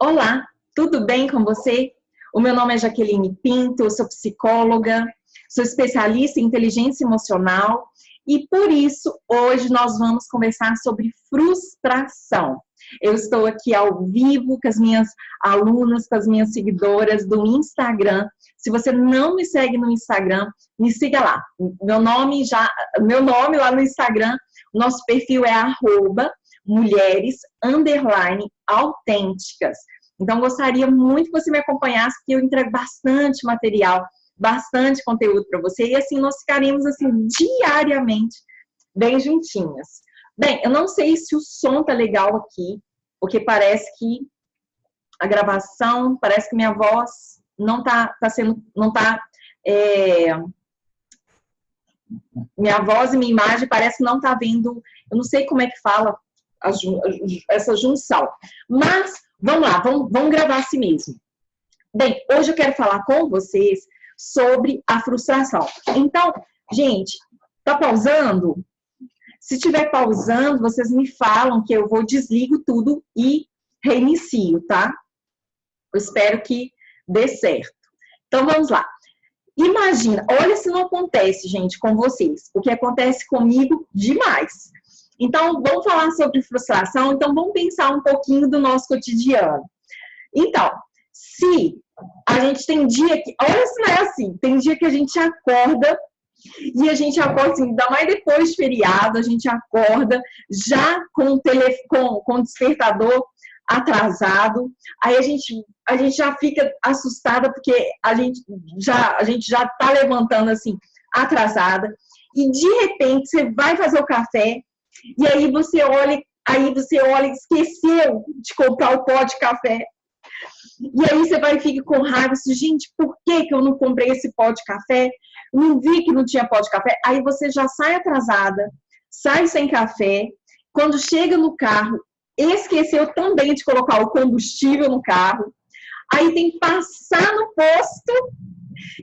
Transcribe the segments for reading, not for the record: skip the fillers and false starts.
Olá, tudo bem com você? O meu nome é Jaqueline Pinto, eu sou psicóloga, sou especialista em inteligência emocional e por isso hoje nós vamos conversar sobre frustração. Eu estou aqui ao vivo com as minhas alunas, com as minhas seguidoras do Instagram. Se você não me segue no Instagram, me siga lá. Meu nome lá no Instagram, nosso perfil é @mulheres_autênticas. Então, gostaria muito que você me acompanhasse, porque eu entrego bastante material, bastante conteúdo para você, e assim nós ficaremos assim diariamente bem juntinhas. Bem, eu não sei se o som tá legal aqui, porque parece que a gravação, parece que minha voz minha voz e minha imagem parece que não tá vindo, eu não sei como é que fala essa junção, mas vamos lá, vamos gravar assim mesmo. Bem, hoje eu quero falar com vocês sobre a frustração. Então, gente, tá pausando? Se estiver pausando, vocês me falam que eu desligo tudo e reinicio, tá? Eu espero que dê certo. Então, vamos lá. Imagina, olha se não acontece, gente, com vocês. O que acontece comigo, demais. Então, vamos falar sobre frustração. Então, vamos pensar um pouquinho do nosso cotidiano. Então, se a gente tem dia que... Olha se não é assim. Tem dia que a gente acorda e a gente acorda, assim, ainda mais depois de feriado, a gente acorda já com o despertador atrasado, aí a gente já fica assustada porque a gente já tá levantando assim, atrasada, e de repente você vai fazer o café, e aí você olha, esqueceu de comprar o pó de café, e aí você vai e fica com raiva, assim, gente, por que eu não comprei esse pó de café? Não vi que não tinha pó de café. Aí você já sai atrasada, sai sem café, quando chega no carro, esqueceu também de colocar o combustível no carro, aí tem que passar no posto,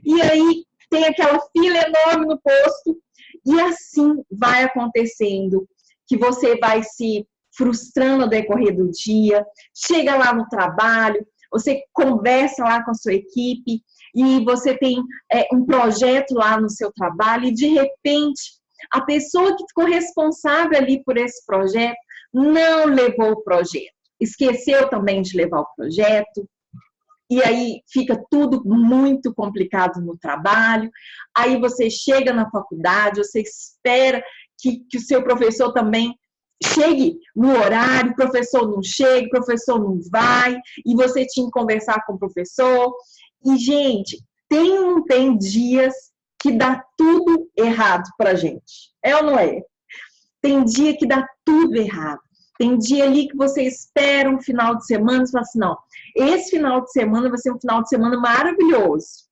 e aí tem aquela fila enorme no posto, e assim vai acontecendo, que você vai se frustrando ao decorrer do dia, chega lá no trabalho, você conversa lá com a sua equipe, e você tem um projeto lá no seu trabalho, e de repente, a pessoa que ficou responsável ali por esse projeto, não levou o projeto, esqueceu também de levar o projeto, e aí fica tudo muito complicado no trabalho, aí você chega na faculdade, você espera que o seu professor também chegue no horário, o professor não chega, o professor não vai, e você tinha que conversar com o professor, e gente, tem dias que dá tudo errado pra gente, é ou não é? Tem dia que dá tudo errado. Tem dia ali que você espera um final de semana e fala assim, não, esse final de semana vai ser um final de semana maravilhoso.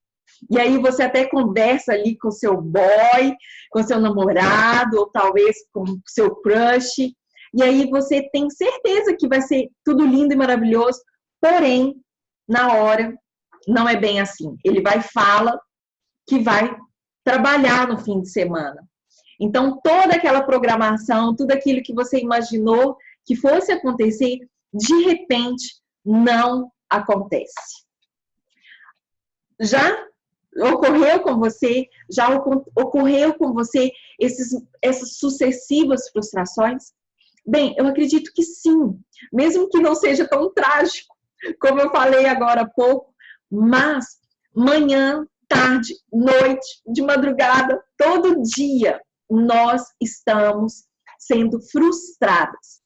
E aí você até conversa ali com o seu boy, com o seu namorado, ou talvez com o seu crush. E aí você tem certeza que vai ser tudo lindo e maravilhoso. Porém, na hora, não é bem assim. Ele vai e fala que vai trabalhar no fim de semana. Então, toda aquela programação, tudo aquilo que você imaginou que fosse acontecer, de repente, não acontece. Já ocorreu com você? Já ocorreu com você essas sucessivas frustrações? Bem, eu acredito que sim, mesmo que não seja tão trágico, como eu falei agora há pouco, mas manhã, tarde, noite, de madrugada, todo dia, nós estamos sendo frustradas.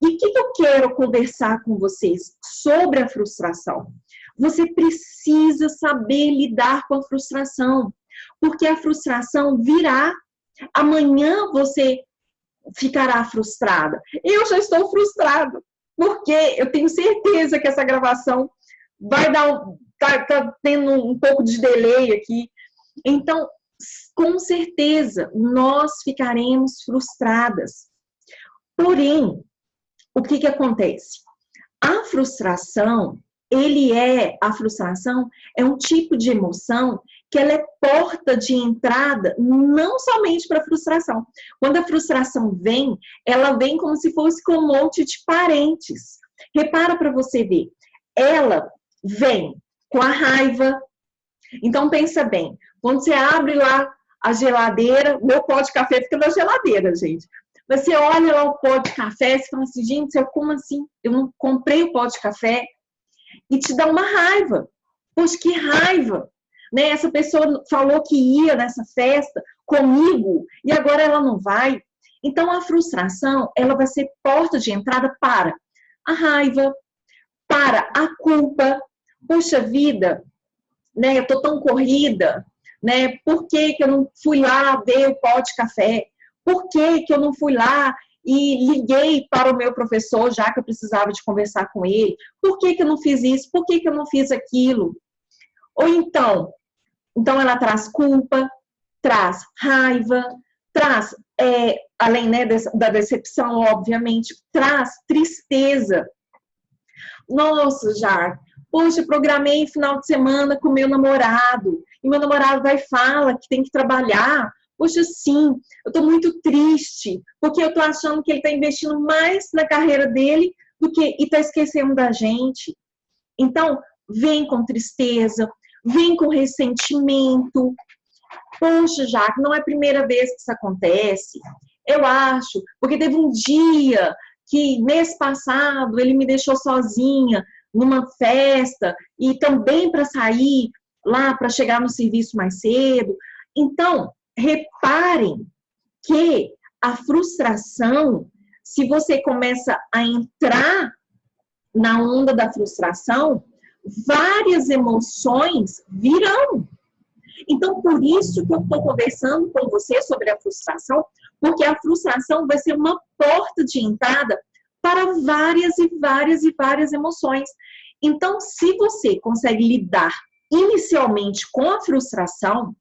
E o que eu quero conversar com vocês sobre a frustração? Você precisa saber lidar com a frustração, porque a frustração virá. Amanhã você ficará frustrada. Eu já estou frustrada, porque eu tenho certeza que essa gravação vai tá tendo um pouco de delay aqui. Então, com certeza, nós ficaremos frustradas. Porém, o que acontece? A frustração é um tipo de emoção que ela é porta de entrada não somente para a frustração. Quando a frustração vem, ela vem como se fosse com um monte de parentes. Repara para você ver. ela vem com a raiva. Então, pensa bem, quando você abre lá a geladeira, meu pó de café fica na geladeira, gente. Você olha lá o pó de café, você fala assim, gente, como assim? Eu não comprei o pó de café? E te dá uma raiva. Poxa, que raiva! Né? Essa pessoa falou que ia nessa festa comigo e agora ela não vai. Então, a frustração, ela vai ser porta de entrada para a raiva, para a culpa. Poxa vida, né? Eu tô tão corrida, né? Por que que eu não fui lá ver o pó de café? Por que que eu não fui lá e liguei para o meu professor, já que eu precisava de conversar com ele? Por que que eu não fiz isso? Por que que eu não fiz aquilo? Ou então ela traz culpa, traz raiva, traz, além, né, da decepção, obviamente, traz tristeza. Nossa, já, poxa, programei final de semana com meu namorado, e meu namorado vai e fala que tem que trabalhar. Poxa, sim, eu tô muito triste, porque eu tô achando que ele tá investindo mais na carreira dele e tá esquecendo da gente. Então, vem com tristeza, vem com ressentimento. Poxa, Jaque, não é a primeira vez que isso acontece. Eu acho, porque teve um dia que mês passado ele me deixou sozinha numa festa e também para sair lá para chegar no serviço mais cedo. Então, reparem que a frustração, se você começa a entrar na onda da frustração, várias emoções virão. Então, por isso que eu estou conversando com você sobre a frustração, porque a frustração vai ser uma porta de entrada para várias e várias e várias emoções. Então, se você consegue lidar inicialmente com a frustração,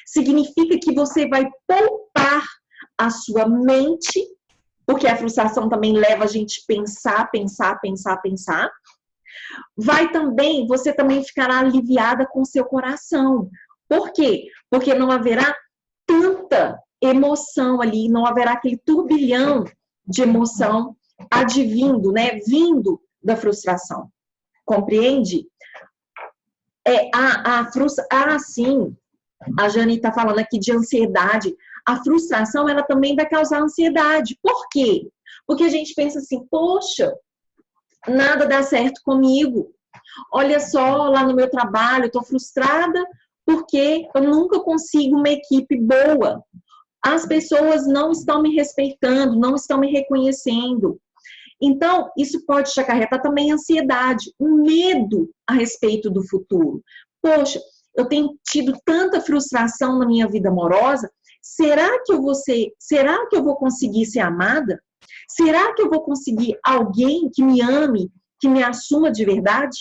significa que você vai poupar a sua mente, porque a frustração também leva a gente a pensar. Você também ficará aliviada com o seu coração. Por quê? Porque não haverá tanta emoção ali, não haverá aquele turbilhão de emoção advindo, né, vindo da frustração. Compreende? Sim, a Jane está falando aqui de ansiedade. A frustração, ela também vai causar ansiedade. Por quê? Porque a gente pensa assim, poxa, nada dá certo comigo. Olha só, lá no meu trabalho, eu estou frustrada porque eu nunca consigo uma equipe boa. As pessoas não estão me respeitando, não estão me reconhecendo. Então, isso pode te acarretar também ansiedade, um medo a respeito do futuro. Poxa, eu tenho tido tanta frustração na minha vida amorosa, será que eu vou conseguir ser amada? Será que eu vou conseguir alguém que me ame, que me assuma de verdade?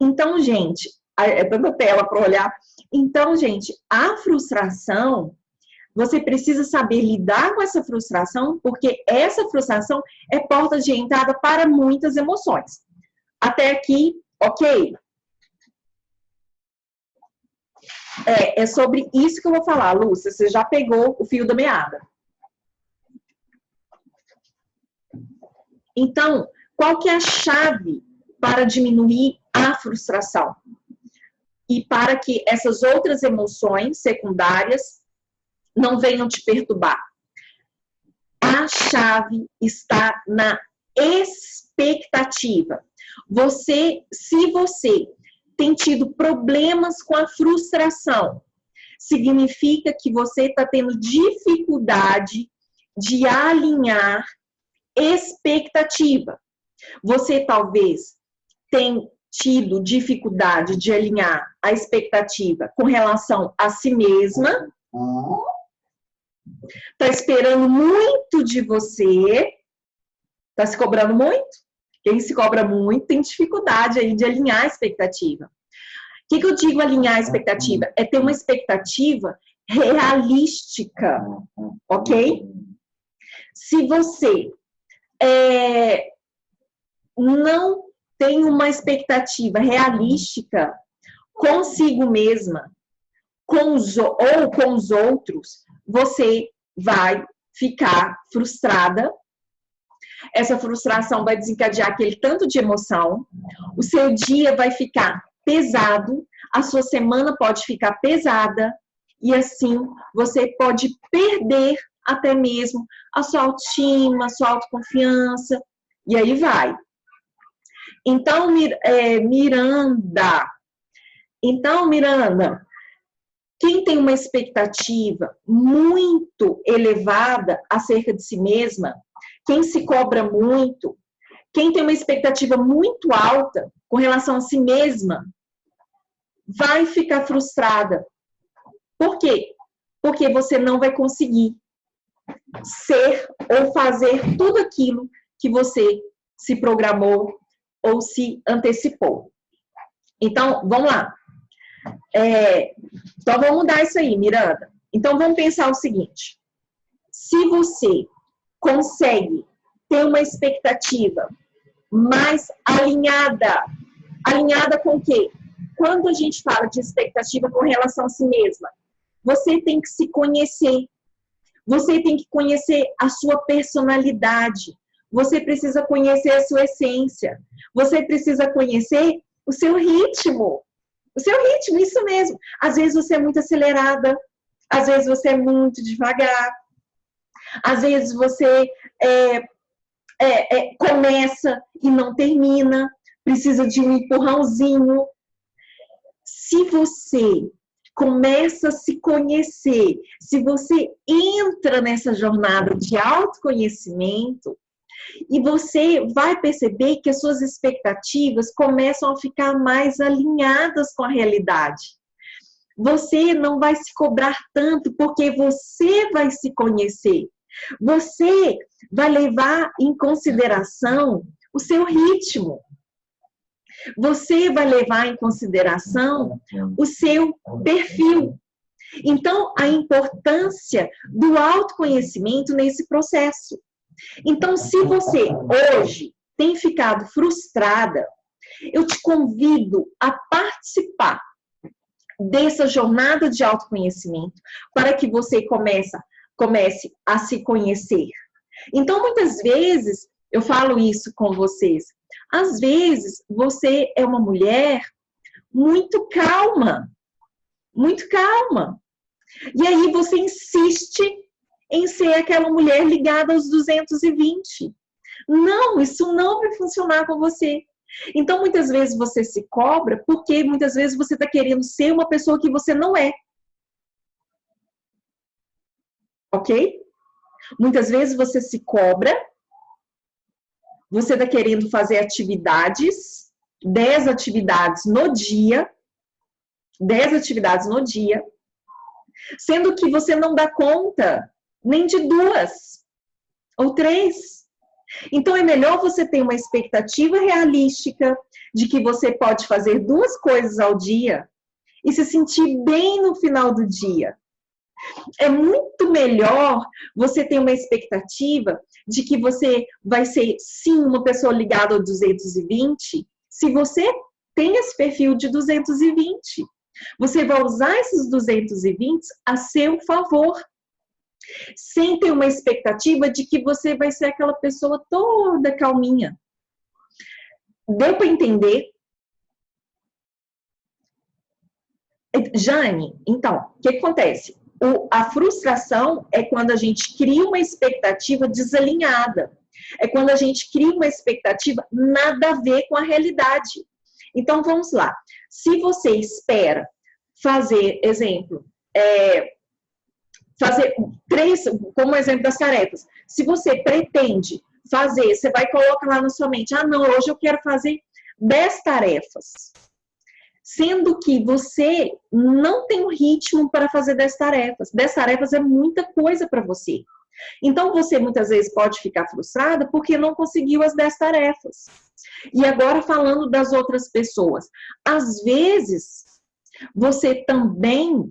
Então, gente, é tanta tela para olhar. Então, gente, a frustração, você precisa saber lidar com essa frustração, porque essa frustração é porta de entrada para muitas emoções. Até aqui, ok? É sobre isso que eu vou falar, Lúcia. Você já pegou o fio da meada. Então, qual que é a chave para diminuir a frustração? E para que essas outras emoções secundárias não venham te perturbar. A chave está na expectativa. Se você tem tido problemas com a frustração, significa que você está tendo dificuldade de alinhar expectativa. Você talvez tenha tido dificuldade de alinhar a expectativa com relação a si mesma, está esperando muito de você, está se cobrando muito. Quem se cobra muito tem dificuldade aí de alinhar a expectativa. O que eu digo alinhar a expectativa? É ter uma expectativa realística, ok? Se você não tem uma expectativa realística consigo mesma, ou com os outros, você vai ficar frustrada, Essa frustração vai desencadear aquele tanto de emoção, o seu dia vai ficar pesado, a sua semana pode ficar pesada, e assim você pode perder até mesmo a sua autoestima, a sua autoconfiança, e aí vai. Então, Miranda, quem tem uma expectativa muito elevada acerca de si mesma, quem se cobra muito, quem tem uma expectativa muito alta com relação a si mesma, vai ficar frustrada. Por quê? Porque você não vai conseguir ser ou fazer tudo aquilo que você se programou ou se antecipou. Então, vamos lá. Então, vamos mudar isso aí, Miranda. Então, vamos pensar o seguinte. Se você consegue ter uma expectativa mais alinhada, alinhada com o quê? Quando a gente fala de expectativa com relação a si mesma, você tem que se conhecer. Você tem que conhecer a sua personalidade. Você precisa conhecer a sua essência. Você precisa conhecer o seu ritmo. O seu ritmo, isso mesmo. Às vezes você é muito acelerada. Às vezes você é muito devagar. Às vezes você começa e não termina. Precisa de um empurrãozinho. Se você começa a se conhecer, se você entra nessa jornada de autoconhecimento, e você vai perceber que as suas expectativas começam a ficar mais alinhadas com a realidade. Você não vai se cobrar tanto, porque você vai se conhecer. Você vai levar em consideração o seu ritmo. Você vai levar em consideração o seu perfil. Então, a importância do autoconhecimento nesse processo. Então, se você hoje tem ficado frustrada, eu te convido a participar dessa jornada de autoconhecimento para que você comece a se conhecer. Então, muitas vezes, eu falo isso com vocês, às vezes você é uma mulher muito calma, muito calma. E aí você insiste em ser aquela mulher ligada aos 220. Não, isso não vai funcionar com você. Então, muitas vezes você se cobra porque muitas vezes você está querendo ser uma pessoa que você não é. Ok? Muitas vezes você se cobra, você está querendo fazer atividades, 10 atividades no dia, 10 atividades no dia, sendo que você não dá conta nem de 2 ou 3. Então, é melhor você ter uma expectativa realística de que você pode fazer 2 coisas ao dia e se sentir bem no final do dia. É muito melhor você ter uma expectativa de que você vai ser, sim, uma pessoa ligada ao 220, se você tem esse perfil de 220. Você vai usar esses 220 a seu favor, sem ter uma expectativa de que você vai ser aquela pessoa toda calminha. Deu para entender? Jane, então, o que acontece? A frustração é quando a gente cria uma expectativa desalinhada. É quando a gente cria uma expectativa nada a ver com a realidade. Então, vamos lá. Se você espera fazer, exemplo, fazer 3, como exemplo das tarefas. Se você pretende fazer, você vai colocar lá na sua mente, não, hoje eu quero fazer 10 tarefas. Sendo que você não tem um ritmo para fazer 10 tarefas. 10 tarefas é muita coisa para você. Então, você muitas vezes pode ficar frustrada porque não conseguiu as 10 tarefas. E agora, falando das outras pessoas. Às vezes, você também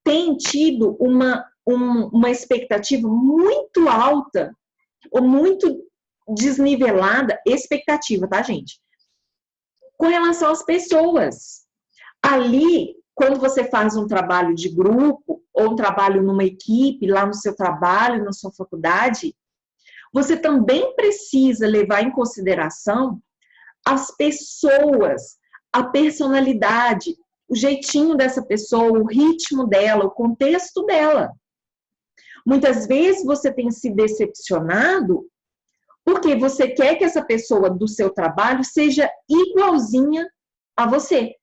tem tido uma expectativa muito alta ou muito desnivelada, expectativa, tá, gente? Com relação às pessoas. Ali, quando você faz um trabalho de grupo, ou um trabalho numa equipe, lá no seu trabalho, na sua faculdade, você também precisa levar em consideração as pessoas, a personalidade, o jeitinho dessa pessoa, o ritmo dela, o contexto dela. Muitas vezes você tem se decepcionado porque você quer que essa pessoa do seu trabalho seja igualzinha a você.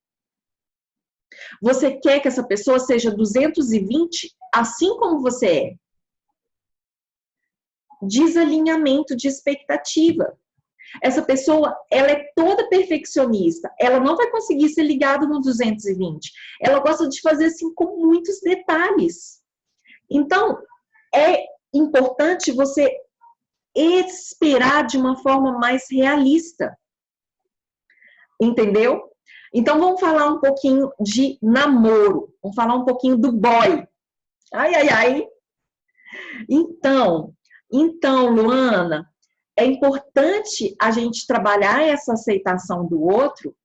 Você quer que essa pessoa seja 220, assim como você é. Desalinhamento de expectativa. Essa pessoa, ela é toda perfeccionista. Ela não vai conseguir ser ligada no 220. Ela gosta de fazer assim com muitos detalhes. Então, é importante você esperar de uma forma mais realista. Entendeu? Então, vamos falar um pouquinho de namoro. Vamos falar um pouquinho do boy. Ai, ai, ai. Então, Luana, é importante a gente trabalhar essa aceitação do outro,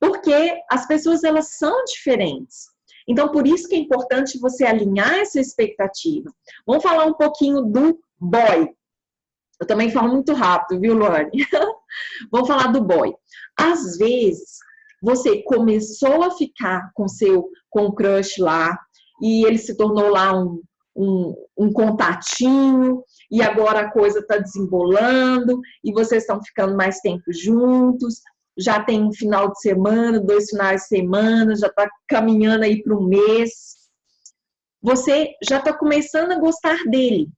porque as pessoas, elas são diferentes. Então, por isso que é importante você alinhar essa expectativa. Vamos falar um pouquinho do boy. Eu também falo muito rápido, viu, Luane? Vamos falar do boy. Às vezes, você começou a ficar com o crush lá, e ele se tornou lá um contatinho, e agora a coisa está desembolando, e vocês estão ficando mais tempo juntos, já tem um final de semana, 2 finais de semana, já está caminhando aí para um mês. Você já está começando a gostar dele.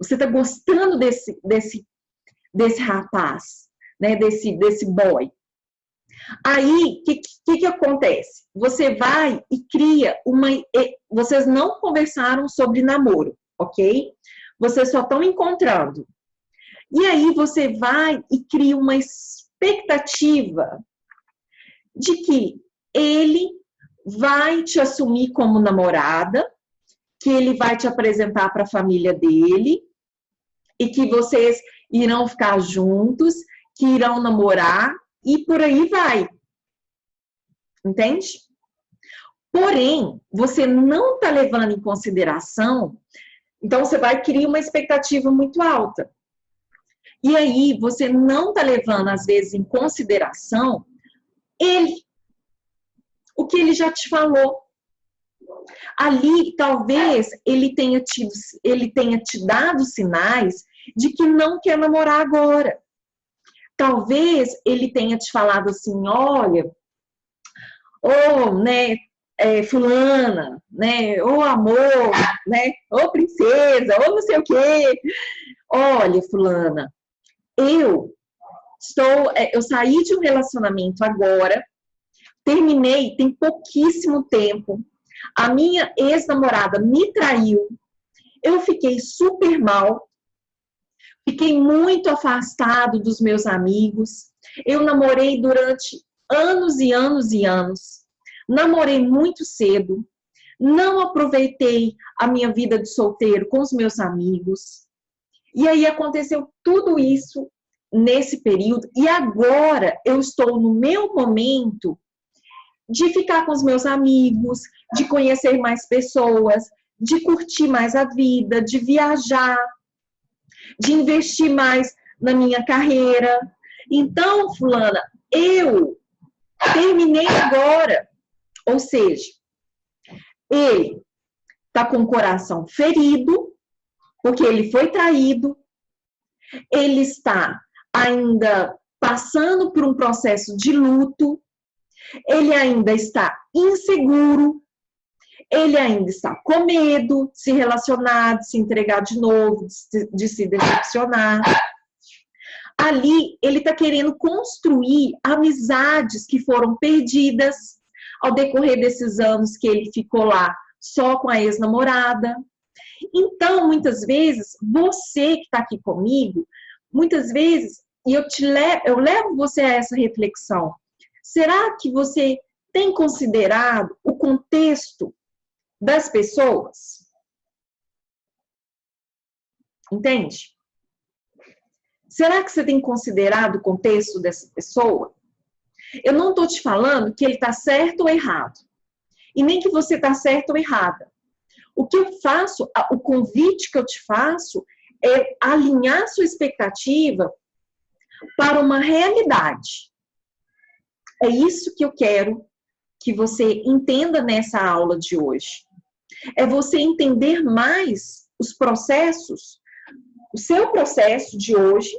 Você está gostando desse rapaz, né? Desse boy. Aí, o que acontece? Você vai e cria Vocês não conversaram sobre namoro, ok? Vocês só estão encontrando. E aí, você vai e cria uma expectativa de que ele vai te assumir como namorada, que ele vai te apresentar para a família dele, e que vocês irão ficar juntos, que irão namorar, e por aí vai. Entende? Porém, você não está levando em consideração, então você vai criar uma expectativa muito alta. E aí, você não está levando, às vezes, em consideração o que ele já te falou. Ali, talvez, ele tenha te dado sinais de que não quer namorar agora. Talvez ele tenha te falado assim, olha, né, fulana, né, amor, né, princesa, não sei o quê. Olha, fulana, eu saí de um relacionamento agora, terminei, tem pouquíssimo tempo, a minha ex-namorada me traiu, eu fiquei super mal, fiquei muito afastado dos meus amigos, eu namorei durante anos e anos e anos, namorei muito cedo, não aproveitei a minha vida de solteiro com os meus amigos, e aí aconteceu tudo isso nesse período, e agora eu estou no meu momento de ficar com os meus amigos, de conhecer mais pessoas, de curtir mais a vida, de viajar, de investir mais na minha carreira. Então, fulana, eu terminei agora. Ou seja, ele está com o coração ferido, porque ele foi traído, ele está ainda passando por um processo de luto, ele ainda está inseguro, ele ainda está com medo de se relacionar, de se entregar de novo, de se decepcionar. Ali, ele está querendo construir amizades que foram perdidas ao decorrer desses anos que ele ficou lá só com a ex-namorada. Então, muitas vezes, você que está aqui comigo, muitas vezes, e eu levo você a essa reflexão. Será que você tem considerado o contexto das pessoas? Entende? Será que você tem considerado o contexto dessa pessoa? Eu não estou te falando que ele está certo ou errado. E nem que você está certo ou errada. O que eu faço, o convite que eu te faço, é alinhar sua expectativa para uma realidade. É isso que eu quero que você entenda nessa aula de hoje. É você entender mais os processos, o seu processo de hoje,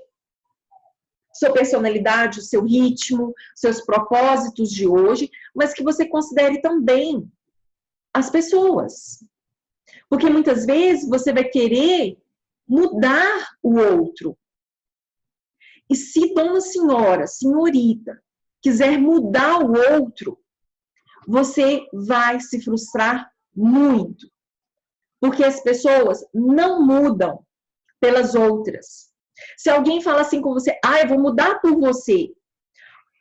sua personalidade, o seu ritmo, seus propósitos de hoje, mas que você considere também as pessoas. Porque muitas vezes você vai querer mudar o outro. E se dona senhora, senhorita, quiser mudar o outro, você vai se frustrar muito. Porque as pessoas não mudam pelas outras. Se alguém fala assim com você, eu vou mudar por você,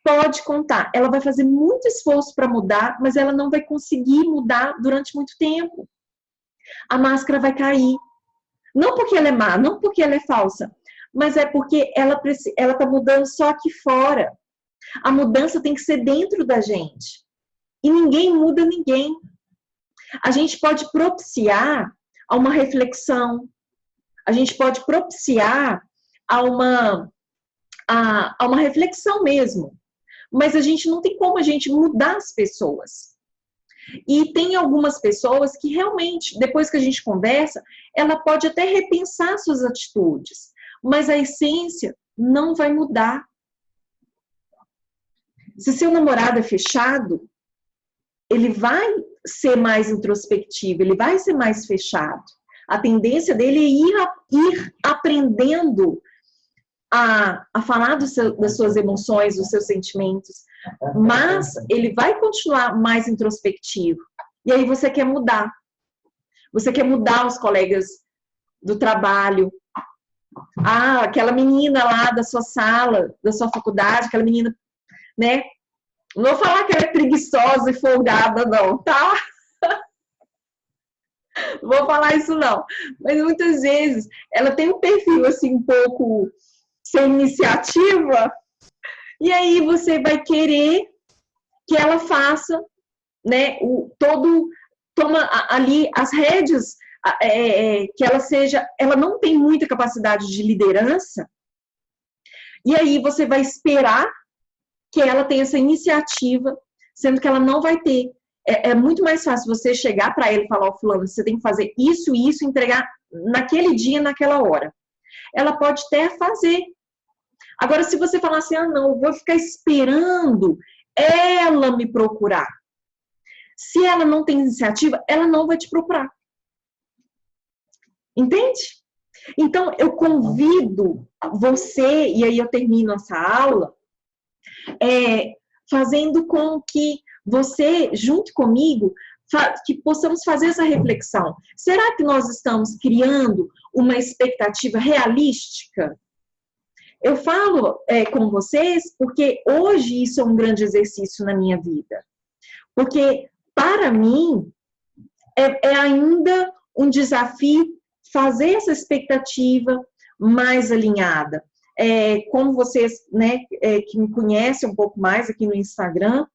pode contar. Ela vai fazer muito esforço para mudar, mas ela não vai conseguir mudar durante muito tempo. A máscara vai cair. Não porque ela é má, não porque ela é falsa, mas é porque ela está mudando só aqui fora. A mudança tem que ser dentro da gente. E ninguém muda ninguém. A gente pode propiciar a uma reflexão, a gente pode propiciar a uma reflexão mesmo. Mas a gente não tem como a gente mudar as pessoas. E tem algumas pessoas que realmente, depois que a gente conversa, ela pode até repensar suas atitudes, mas a essência não vai mudar. Se seu namorado é fechado, ele vai ser mais introspectivo, ele vai ser mais fechado. A tendência dele é ir aprendendo a falar das suas emoções, dos seus sentimentos, mas ele vai continuar mais introspectivo. E aí você quer mudar. Você quer mudar os colegas do trabalho. Aquela menina lá da sua sala, da sua faculdade, aquela menina, né? Não vou falar que ela é preguiçosa e folgada, não, tá? Não vou falar isso, não. Mas muitas vezes ela tem um perfil, assim, um pouco sem iniciativa, e aí você vai querer que ela faça, né, toma ali as rédeas, que ela não tem muita capacidade de liderança, e aí você vai esperar que ela tenha essa iniciativa, sendo que ela não vai ter. É muito mais fácil você chegar para ela e falar, fulano, você tem que fazer isso, entregar naquele dia, naquela hora. Ela pode até fazer. Agora, se você falar assim, não, eu vou ficar esperando ela me procurar. Se ela não tem iniciativa, ela não vai te procurar. Entende? Então, eu convido você, e aí eu termino essa aula, fazendo com que você, junto comigo, que possamos fazer essa reflexão. Será que nós estamos criando uma expectativa realística? Eu falo com vocês porque hoje isso é um grande exercício na minha vida. Porque, para mim, é ainda um desafio fazer essa expectativa mais alinhada. Como vocês, né, que me conhecem um pouco mais aqui no Instagram,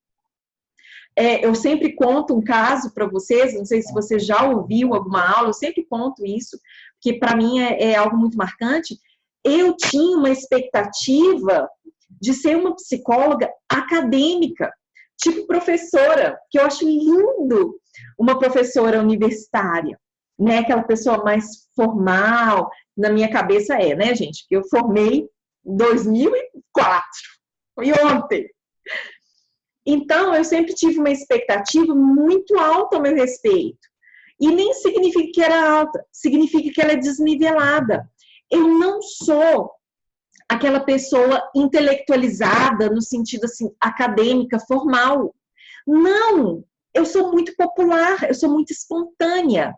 eu sempre conto um caso para vocês, não sei se você já ouviu alguma aula, eu sempre conto isso, que para mim é algo muito marcante. Eu tinha uma expectativa de ser uma psicóloga acadêmica, tipo professora, que eu acho lindo uma professora universitária, né? Aquela pessoa mais formal, na minha cabeça né, gente? Que eu formei em 2004, foi ontem. Então, eu sempre tive uma expectativa muito alta ao meu respeito. E nem significa que era alta, significa que ela é desnivelada. Eu não sou aquela pessoa intelectualizada no sentido assim, acadêmica, formal. Não, eu sou muito popular, eu sou muito espontânea.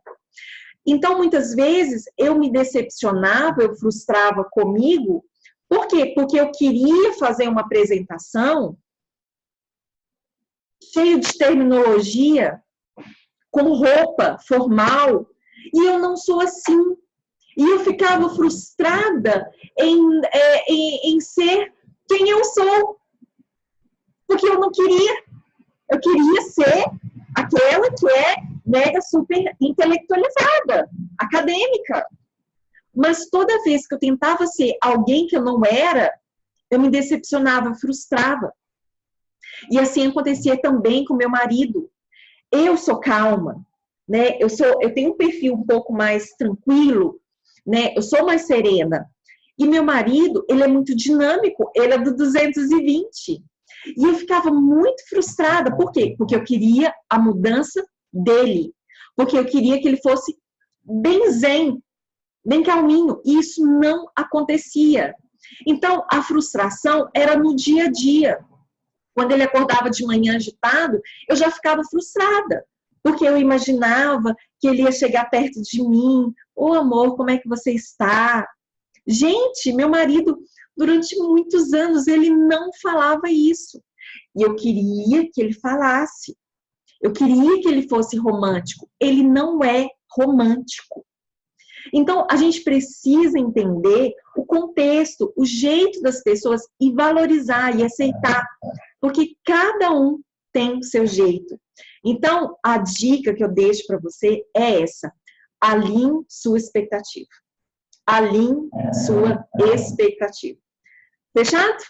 Então, muitas vezes, eu me decepcionava, eu frustrava comigo. Por quê? Porque eu queria fazer uma apresentação cheia de terminologia, com roupa formal, e eu não sou assim. E eu ficava frustrada em ser quem eu sou. Porque eu não queria. Eu queria ser aquela que é mega super intelectualizada, acadêmica. Mas toda vez que eu tentava ser alguém que eu não era, eu me decepcionava, frustrava. E assim acontecia também com meu marido. Eu sou calma, né? Eu tenho um perfil um pouco mais tranquilo, né? Eu sou mais serena. E meu marido, ele é muito dinâmico, ele é do 220. E eu ficava muito frustrada. Por quê? Porque eu queria a mudança dele. Porque eu queria que ele fosse bem zen, bem calminho. E isso não acontecia. Então, a frustração era no dia a dia. Quando ele acordava de manhã agitado, eu já ficava frustrada. Porque eu imaginava que ele ia chegar perto de mim. Ô, amor, como é que você está? Gente, meu marido, durante muitos anos, ele não falava isso. E eu queria que ele falasse. Eu queria que ele fosse romântico. Ele não é romântico. Então, a gente precisa entender o contexto, o jeito das pessoas e valorizar e aceitar. Porque cada um tem o seu jeito. Então, a dica que eu deixo para você é essa. Alinhe sua expectativa. Alinhe sua expectativa. Fechado?